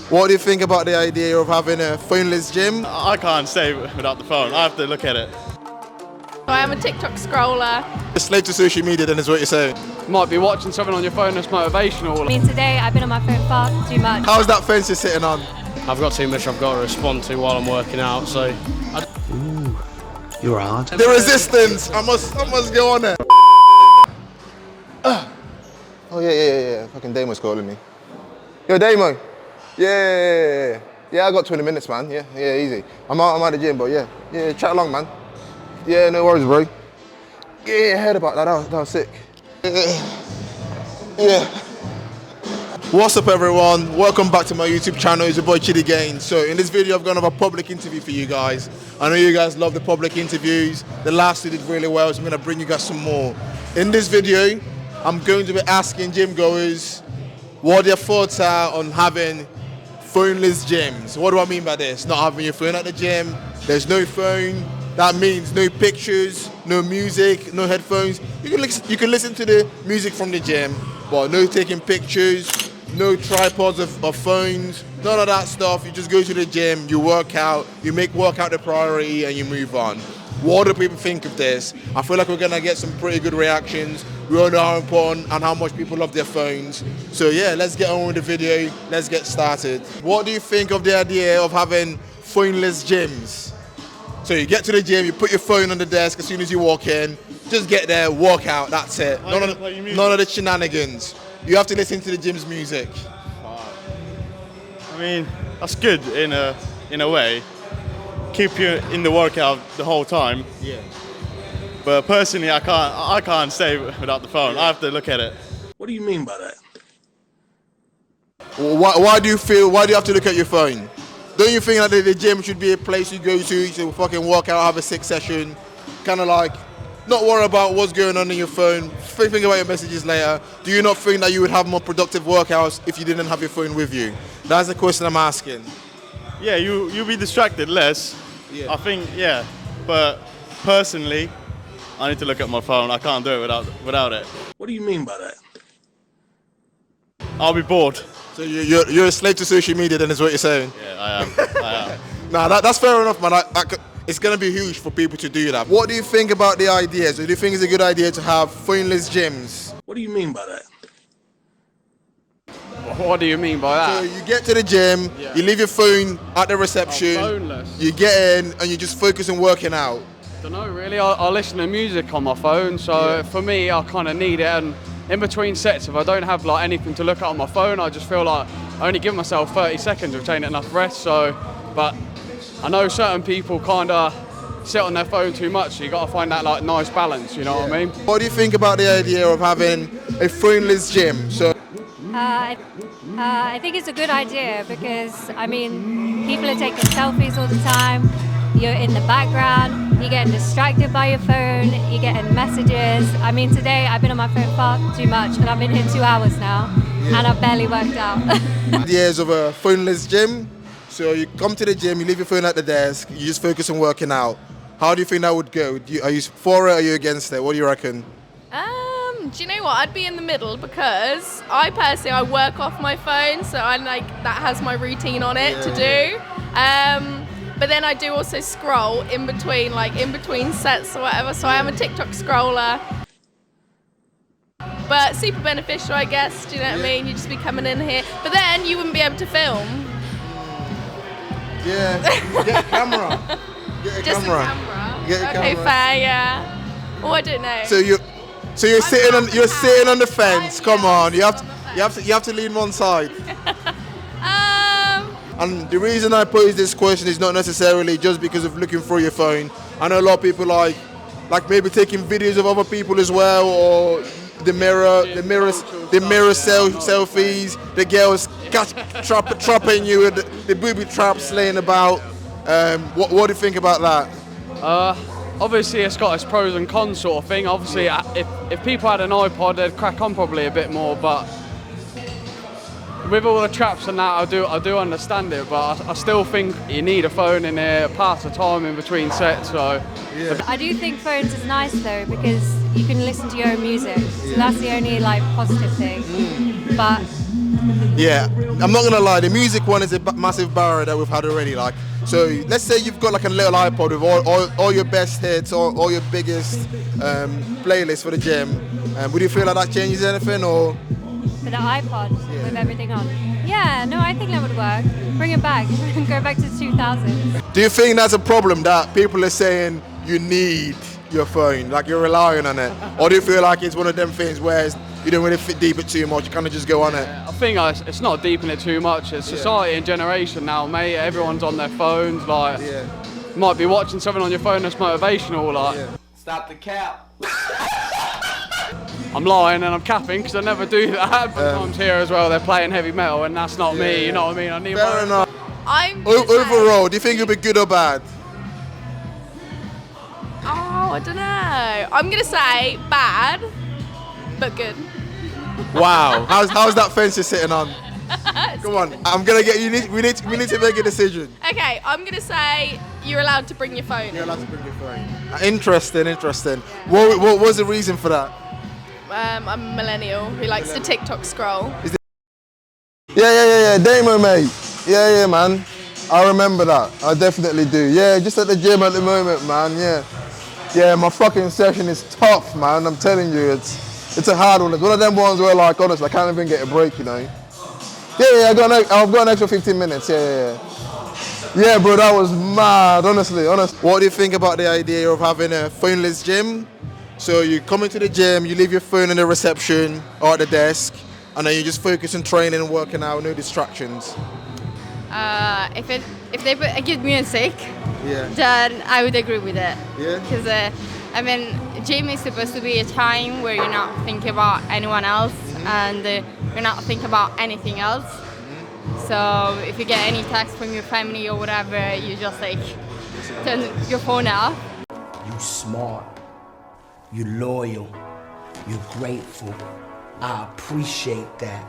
What do you think about the idea of having a phoneless gym? I can't stay without the phone. I have to look at it. I am a TikTok scroller. A slave to social media, then, is what you're saying. Might be watching something on your phone that's motivational. I mean, today I've been on my phone far too much. How's that fence you're sitting on? I've got too much I've got to respond to while I'm working out, so... Ooh, you're hard. The resistance! I must go on there. Oh, yeah. Fucking Damo's calling me. Yo, Damo. Yeah, I got 20 minutes, man. Yeah, easy. I'm out of the gym, but yeah, chat along, man. Yeah, no worries, bro. Yeah, I heard about that. That was sick. Yeah. What's up, everyone? Welcome back to my YouTube channel. It's your boy Chidi again. So in this video, I've got another public interview for you guys. I know you guys love the public interviews. The last two did really well, so I'm gonna bring you guys some more. In this video, I'm going to be asking gym goers what their thoughts are on having phoneless gyms. What do I mean by this? Not having your phone at the gym. There's no phone. That means no pictures, no music, no headphones. You can listen to the music from the gym, but no taking pictures, no tripods of phones, none of that stuff. You just go to the gym, you work out, you make workout the priority, and you move on. What do people think of this? I feel like we're gonna get some pretty good reactions. We all know how important and how much people love their phones. So yeah, let's get on with the video. Let's get started. What do you think of the idea of having phoneless gyms? So you get to the gym, you put your phone on the desk as soon as you walk in, just get there, walk out, that's it. None of the shenanigans. You have to listen to the gym's music. I mean, that's good in a way. Keep you in the workout the whole time. Yeah. But personally, I can't stay without the phone. I have to look at it. What do you mean by that? Well, why do you have to look at your phone? Don't you think that the gym should be a place you go to fucking work out, have a sick session, kind of like not worry about what's going on in your phone, think about your messages later? Do you not think that you would have more productive workouts if you didn't have your phone with you? That's the question I'm asking. Yeah, you'll be distracted less. Yeah. I think, yeah. But personally, I need to look at my phone. I can't do it without it. What do you mean by that? I'll be bored. So you're a slave to social media, then, is what you're saying? Yeah, I am. Nah, that's fair enough, man. It's going to be huge for people to do that. What do you think about the idea? So do you think it's a good idea to have phoneless gyms? What do you mean by that? What do you mean by that? So you get to the gym, you leave your phone at the reception, phoneless. you get in and you just focus on working out. Don't know really. I listen to music on my phone, so for me, I kind of need it. And in between sets, if I don't have like anything to look at on my phone, I just feel like I only give myself 30 seconds, which ain't enough rest. So, but I know certain people kind of sit on their phone too much, so you got to find that like nice balance. You know what I mean? What do you think about the idea of having a phoneless gym? So I think it's a good idea because, I mean, people are taking selfies all the time. You're in the background, you're getting distracted by your phone, you're getting messages. I mean, today I've been on my phone far too much and I've been here 2 hours now and I've barely worked out. Ideas of a phoneless gym. So you come to the gym, you leave your phone at the desk, you just focus on working out. How do you think that would go? Are you for it or are you against it? What do you reckon? Do you know what? I'd be in the middle because I personally work off my phone, so I like that has my routine on it to do. But then I do also scroll in between sets or whatever. So I am a TikTok scroller. But super beneficial, I guess. Do you know what I mean? You just be coming in here, but then you wouldn't be able to film. Yeah, get a camera. Get a Just camera. a camera. Get a Okay, camera. fair, yeah. Oh, I don't know. So you're sitting on the fence. Come on, you have to lean one side. And the reason I pose this question is not necessarily just because of looking through your phone. I know a lot of people like maybe taking videos of other people as well, or the mirror selfies, the girls trapping you with the booby traps laying about. What do you think about that? Obviously, it's got its pros and cons sort of thing. Obviously, if people had an iPod, they'd crack on probably a bit more. But with all the traps and that, I do understand it. But I still think you need a phone in there, pass the time in between sets. So I do think phones is nice though because you can listen to your own music. So that's the only like positive thing. But Yeah, I'm not gonna lie. The music one is a massive barrier that we've had already. Like, so let's say you've got like a little iPod with all your best hits, all your biggest playlists for the gym. Would you feel like that changes anything, or? For the iPod with everything on. Yeah, no, I think that would work. Bring it back. Go back to the 2000s. Do you think that's a problem that people are saying you need your phone, like you're relying on it, or do you feel like it's one of them things where you don't really fit deep it too much, you kind of just go on it? I think it's not deeping it too much. It's society and generation now, mate. Everyone's on their phones. Like, might be watching something on your phone that's motivational. Like, Stop the cap. I'm lying and I'm capping because I never do that. Sometimes here as well, they're playing heavy metal, and that's not me. You know what I mean? I need Fair enough. I'm Overall, do you think it'll be good or bad? Oh, I don't know. I'm gonna say bad, but good. Wow, how's that fence you're sitting on? Come on, I'm gonna get you. We need to make a decision. Okay, I'm gonna say you're allowed to bring your phone. You're allowed to bring your phone. Interesting. What was the reason for that? I'm a millennial who likes to TikTok scroll. Yeah, Damo, mate. Yeah, man. I remember that. I definitely do. Yeah, just at the gym at the moment, man. Yeah, my fucking session is tough, man. I'm telling you, it's a hard one. It's one of them ones where, like, honestly, I can't even get a break, you know. Yeah, I've got an extra 15 minutes. Yeah, bro, that was mad. Honestly. What do you think about the idea of having a phoneless gym? So you come into the gym, you leave your phone in the reception or at the desk, and then you just focus on training and working out, no distractions. If they put good music, then I would agree with it. Yeah. Because I mean, gym is supposed to be a time where you're not thinking about anyone else and you're not thinking about anything else. So if you get any text from your family or whatever, you just like turn your phone off. You smart, you loyal, you're grateful. I appreciate that.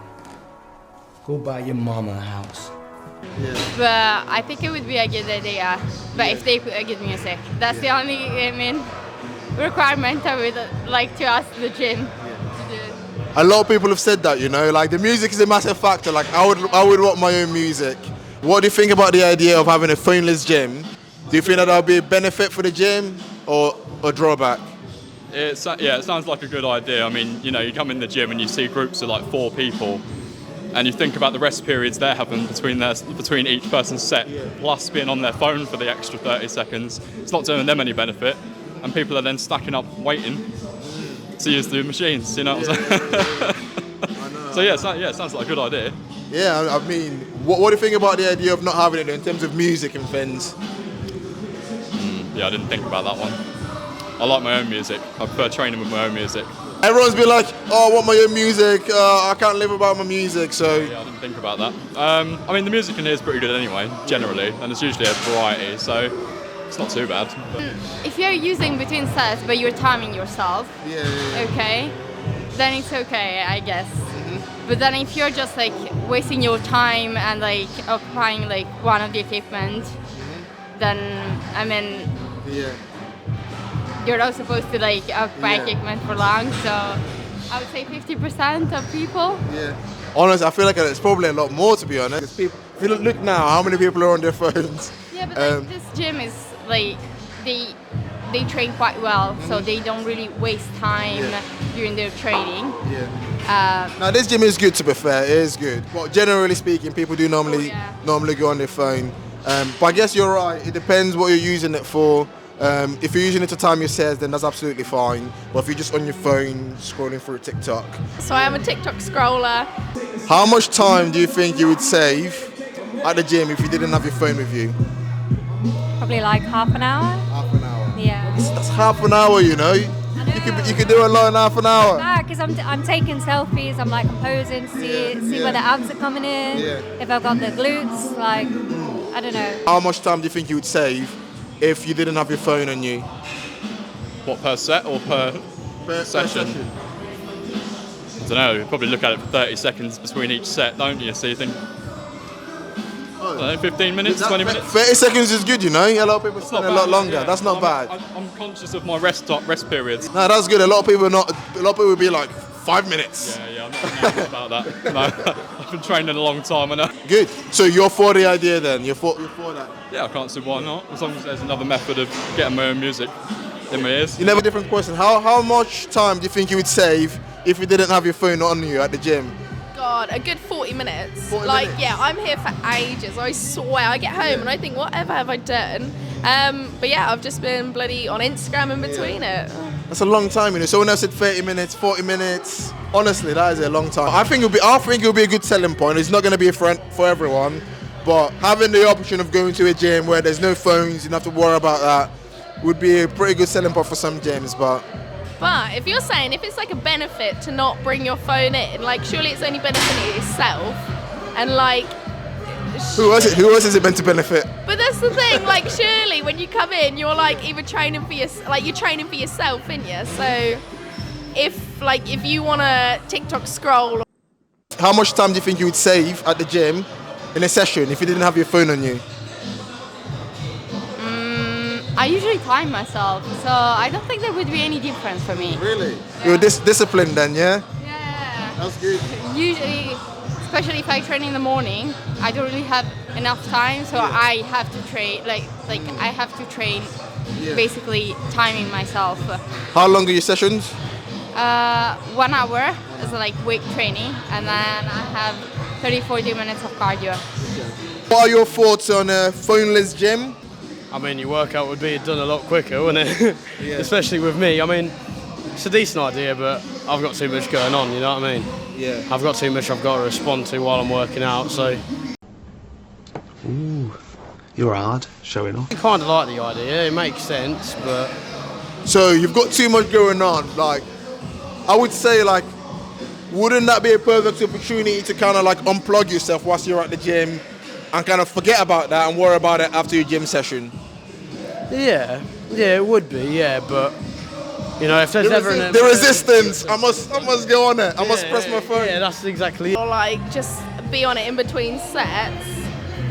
Go buy your mama a house. But I think it would be a good idea. But if they put a good music, that's the only requirement I would like to ask the gym to do. A lot of people have said that, you know, like the music is a massive factor. Like I would want my own music. What do you think about the idea of having a phoneless gym? Do you think that would be a benefit for the gym or a drawback? It sounds like a good idea. I mean, you know, you come in the gym and you see groups of like 4 people, and you think about the rest periods they're having between each person's set, plus being on their phone for the extra 30 seconds. It's not doing them any benefit, and people are then stacking up waiting to use the machines. You know what I'm saying? So it sounds like a good idea. Yeah, I mean, what do you think about the idea of not having it in terms of music and things? Yeah, I didn't think about that one. I like my own music. I prefer training with my own music. Everyone's been like, oh, I want my own music, I can't live without my music, so... Yeah, I didn't think about that. I mean, the music in here is pretty good anyway, generally, and it's usually a variety, so it's not too bad. If you're using between sets but you're timing yourself, okay, then it's okay, I guess. But then if you're just like wasting your time and like occupying like one of the equipment, then I mean, you're not supposed to like occupy equipment for long. So I would say 50% of people. Yeah. Honestly, I feel like it's probably a lot more, to be honest. If you look now, how many people are on their phones? Yeah, but like, this gym is like they train quite well, so they don't really waste time during their training. Now this gym is good, to be fair, it is good. But generally speaking, people do normally go on their phone. But I guess you're right, it depends what you're using it for. If you're using it to time your sets, then that's absolutely fine. But if you're just on your phone, scrolling through TikTok. So I am a TikTok scroller. How much time do you think you would save at the gym if you didn't have your phone with you? Probably like half an hour. Half an hour. Yeah. That's half an hour, you know. You could do a lot in half an hour. Because I'm taking selfies, I'm like posing to see where the abs are coming in, if I've got the glutes, like, I don't know. How much time do you think you would save if you didn't have your phone on you? What, per set or per session? I don't know, you probably look at it for 30 seconds between each set, don't you? So you think, I don't know, 15 minutes, 20 minutes? 30 seconds is good, you know. A lot of people spend a lot longer. That's not bad. I'm conscious of my rest periods. No, that's good. A lot of people will be like 5 minutes. Yeah, I'm not nervous about that. No, I've been training a long time, I know. Good. So you're for the idea then? You're for that? Yeah, I can't see why not. As long as there's another method of getting my own music in my ears. You never different question. How much time do you think you would save if you didn't have your phone on you at the gym? God, a good 40 minutes. 40 like, minutes? yeah, I'm here for ages. I swear. I get home and I think, whatever have I done? But yeah, I've just been bloody on Instagram in between it. That's a long time, you know. Someone else said 30 minutes, 40 minutes. Honestly, that is a long time. I think it'll be a good selling point. It's not going to be for everyone, but having the option of going to a gym where there's no phones, you don't have to worry about that, would be a pretty good selling point for some gyms. But if you're saying if it's like a benefit to not bring your phone in, like surely it's only benefiting yourself, and like who else is it meant to benefit? But that's the thing, like surely when you come in, you're like either training for you're training for yourself, innit? Yeah. So if you want to TikTok scroll. How much time do you think you would save at the gym in a session if you didn't have your phone on you? I usually time myself, so I don't think there would be any difference for me. Really? Yeah. You're disciplined then, yeah? Yeah. That's good. Usually, especially if I train in the morning, I don't really have enough time, so I have to train. Like I have to train, basically timing myself. How long are your sessions? 1 hour is like weight training, and then I have 30-40 minutes of cardio. What are your thoughts on a phoneless gym? I mean, your workout would be done a lot quicker, wouldn't it? Yeah. Especially with me. I mean, it's a decent idea, but I've got too much going on, you know what I mean? Yeah. I've got too much I've got to respond to while I'm working out, so... Ooh, you're hard, showing off. I kind of like the idea, it makes sense, but... So you've got too much going on. Like, I would say, like, wouldn't that be a perfect opportunity to kind of like unplug yourself whilst you're at the gym and kind of forget about that and worry about it after your gym session? Yeah, it would be, yeah, but... You know, if there's the resistance, I must go on it. I must press my phone. Yeah, that's exactly it. Or like just be on it in between sets.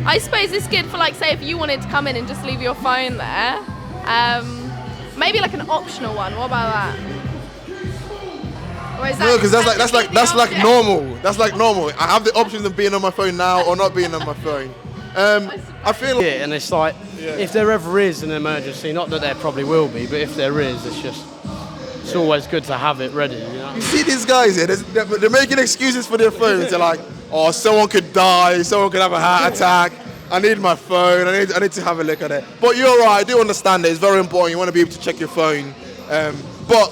I suppose it's good for like say if you wanted to come in and just leave your phone there. Maybe like an optional one. What about that? Or is that No, because that's like normal. That's like normal. I have the option of being on my phone now or not being on my phone. I feel Yeah, and it's like, if there ever is an emergency, not that there probably will be, but if there is, it's always good to have it ready, you know? You see these guys here, they're making excuses for their phones. They're like, oh, someone could die, someone could have a heart attack. I need my phone, I need to have a look at it. But you're right, I do understand it, it's very important, you want to be able to check your phone. But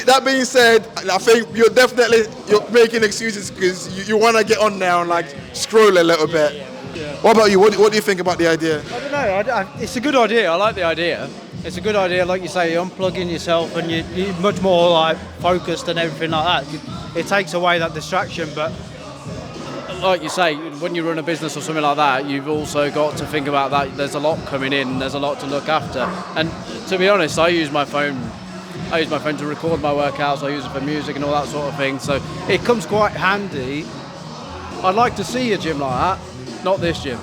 that being said, I think you're making excuses because you want to get on there and like scroll a little bit. Yeah. What about you? What do you think about the idea? I don't know. It's a good idea. I like the idea. It's a good idea, like you say, you're unplugging yourself and you're much more like focused and everything like that. It takes away that distraction, but Like you say, when you run a business or something like that, you've also got to think about that. There's a lot coming in, there's a lot to look after. And to be honest, I use my phone to record my workouts, I use it for music and all that sort of thing. So it comes quite handy. I'd like to see a gym like that, not this gym.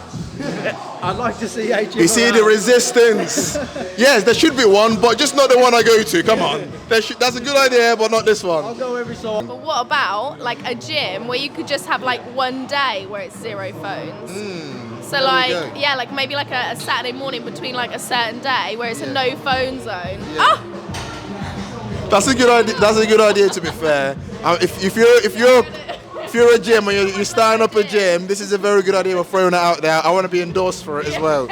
I'd like to see a gym. You see the resistance. Yes, there should be one, but just not the one I go to. Come on, that's a good idea, but not this one. I'll go every so often. But what about like a gym where you could just have like one day where it's zero phones? So like, yeah, like maybe like a Saturday morning between like a certain day where it's a no phone zone. Yeah. That's a good idea. That's a good idea, to be fair. If you're a gym and you're starting up a gym, this is a very good idea. We're throwing it out there. I want to be endorsed for it as well.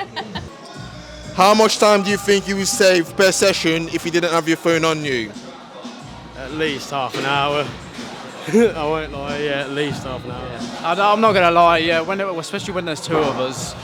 How much time do you think you would save per session if you didn't have your phone on you? At least half an hour. I won't lie, yeah, at least half an hour. Yeah. I'm not going to lie, yeah, especially when there's two of us,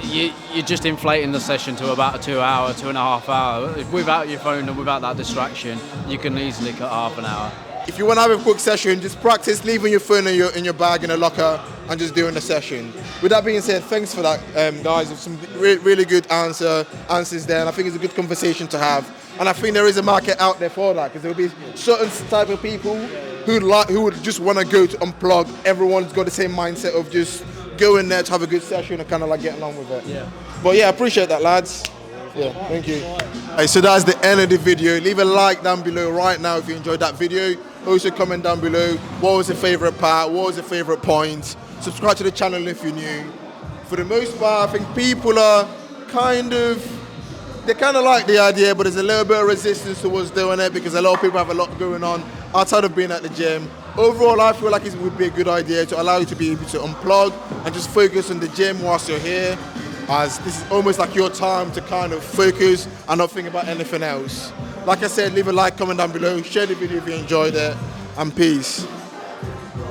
you're just inflating the session to about a 2.5 hour. Without your phone and without that distraction, you can easily cut half an hour. If you want to have a quick session, just practice leaving your phone in your bag in a locker and just doing the session. With that being said, thanks for that, guys. Some really good answers there, and I think it's a good conversation to have. And I think there is a market out there for that, because there will be certain type of people who would just want to go to unplug. Everyone's got the same mindset of just going there to have a good session and kind of like getting on with it. Yeah. But yeah, I appreciate that, lads. Yeah, thank you. Hey, so that's the end of the video. Leave a like down below right now if you enjoyed that video. Also comment down below what was your favourite part, what was your favourite point. Subscribe to the channel if you're new. For the most part, I think people are they kind of like the idea, but there's a little bit of resistance towards doing it because a lot of people have a lot going on outside of being at the gym. Overall, I feel like it would be a good idea to allow you to be able to unplug and just focus on the gym whilst you're here, as this is almost like your time to kind of focus and not think about anything else. Like I said, leave a like, comment down below, share the video if you enjoyed it, and peace.